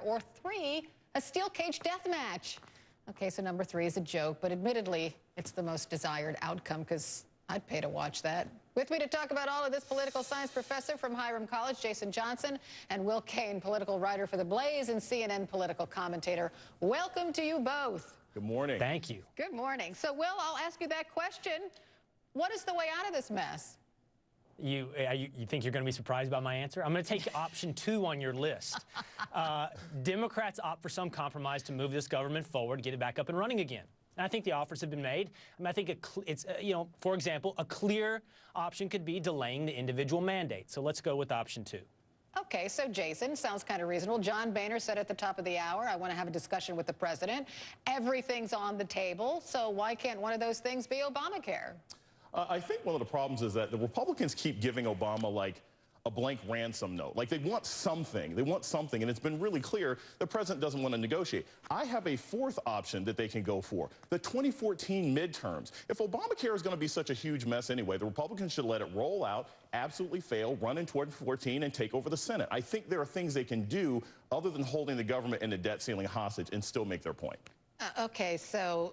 or 3, a steel cage death match. Okay, so number 3 is a joke, but admittedly, it's the most desired outcome because I'd pay to watch that. With me to talk about all of this, political science professor from Hiram College, Jason Johnson, and Will Cain, political writer for The Blaze and CNN political commentator. Welcome to you both. Good morning. Thank you. Good morning. So, Will, I'll ask you that question. What is the way out of this mess? You think you're going to be surprised by my answer? I'm going to take option 2 on your list. Democrats opt for some compromise to move this government forward, get it back up and running again. And I think the offers have been made. I mean, I think it's, for example, a clear option could be delaying the individual mandate. So let's go with option 2. Okay, so Jason, sounds kind of reasonable. John Boehner said at the top of the hour, I want to have a discussion with the president. Everything's on the table, so why can't one of those things be Obamacare? I think one of the problems is that the Republicans keep giving Obama, like, a blank ransom note. Like, they want something. They want something, and it's been really clear the president doesn't want to negotiate. I have a 4th option that they can go for, the 2014 midterms. If Obamacare is going to be such a huge mess anyway, the Republicans should let it roll out, absolutely fail, run in 2014, and take over the Senate. I think there are things they can do other than holding the government and the debt ceiling hostage and still make their point. Okay, so...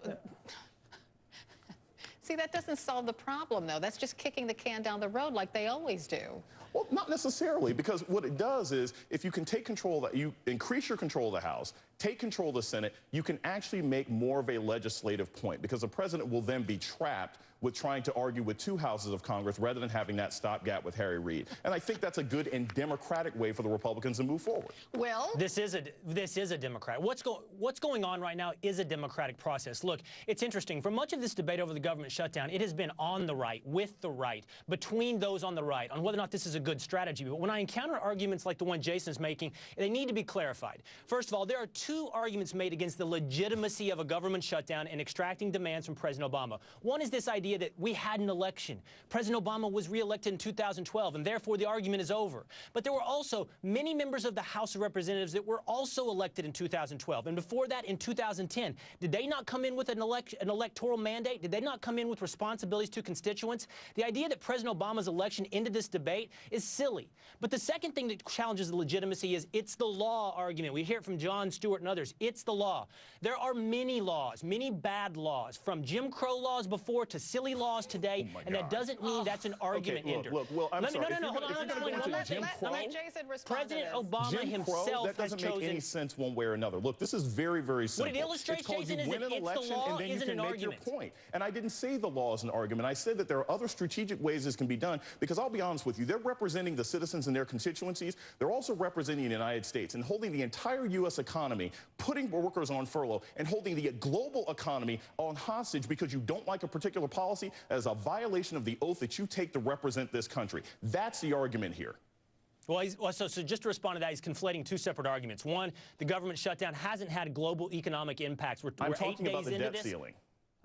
See, that doesn't solve the problem, though. That's just kicking the can down the road like they always do. Well, not necessarily, because what it does is if you can take control, you increase your control of the House, take control of the Senate, you can actually make more of a legislative point, because the president will then be trapped with trying to argue with 2 houses of Congress rather than having that stopgap with Harry Reid. And I think that's a good and democratic way for the Republicans to move forward. Well, this is a Democrat. What's going on right now is a democratic process. Look, it's interesting. For much of this debate over the government shutdown, it has been on the right, with the right, between those on the right, on whether or not this is a good strategy. But when I encounter arguments like the one Jason's making, they need to be clarified. First of all, there are 2 arguments made against the legitimacy of a government shutdown and extracting demands from President Obama. One is this idea that we had an election. President Obama was reelected in 2012, and therefore the argument is over. But there were also many members of the House of Representatives that were also elected in 2012. And before that, in 2010, did they not come in with an electoral mandate? Did they not come in with responsibilities to constituents? The idea that President Obama's election ended this debate is silly. But the second thing that challenges the legitimacy is it's the law argument. We hear it from Jon Stewart and others. It's the law. There are many laws, many bad laws, from Jim Crow laws before to silly laws today, and that doesn't mean that's an argument ender. Look, well, I'm sorry. Hold on, let Jason respond to this. President Obama himself that doesn't has chosen... make any sense one way or another. Look, this is very, very simple. What it illustrates, Jason, is that it's the law, and then you isn't can an make argument. your point. And I didn't say the law is an argument. I said that there are other strategic ways this can be done, because I'll be honest with you, they're representing the citizens in their constituencies. They're also representing the United States and holding the entire U.S. economy, putting workers on furlough, and holding the global economy on hostage because you don't like a particular policy as a violation of the oath that you take to represent this country. That's the argument here. Well, so just to respond to that, he's conflating 2 separate arguments. One, the government shutdown hasn't had global economic impacts. We're 8 days about the into debt this. ceiling.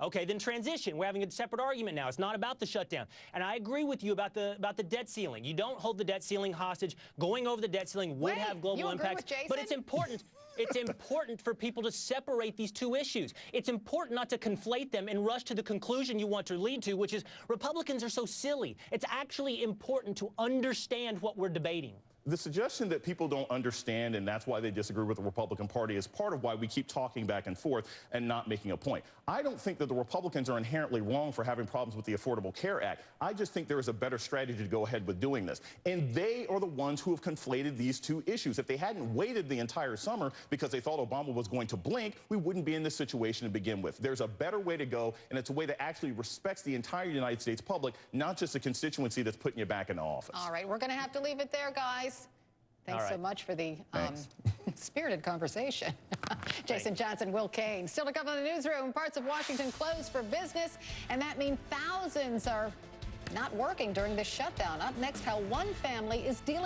Okay, then transition. We're having a separate argument now. It's not about the shutdown. And I agree with you about the debt ceiling. You don't hold the debt ceiling hostage. Going over the debt ceiling would have global impacts. But it's important. It's important for people to separate these 2 issues. It's important not to conflate them and rush to the conclusion you want to lead to, which is Republicans are so silly. It's actually important to understand what we're debating. The suggestion that people don't understand and that's why they disagree with the Republican Party is part of why we keep talking back and forth and not making a point. I don't think that the Republicans are inherently wrong for having problems with the Affordable Care Act. I just think there is a better strategy to go ahead with doing this. And they are the ones who have conflated these 2 issues. If they hadn't waited the entire summer because they thought Obama was going to blink, we wouldn't be in this situation to begin with. There's a better way to go, and it's a way that actually respects the entire United States public, not just the constituency that's putting you back in the office. All right, we're going to have to leave it there, guys. Thanks so much for the spirited conversation. Jason Johnson, Will Cain. Still to come on the newsroom, parts of Washington closed for business, and that means thousands are not working during this shutdown. Up next, how one family is dealing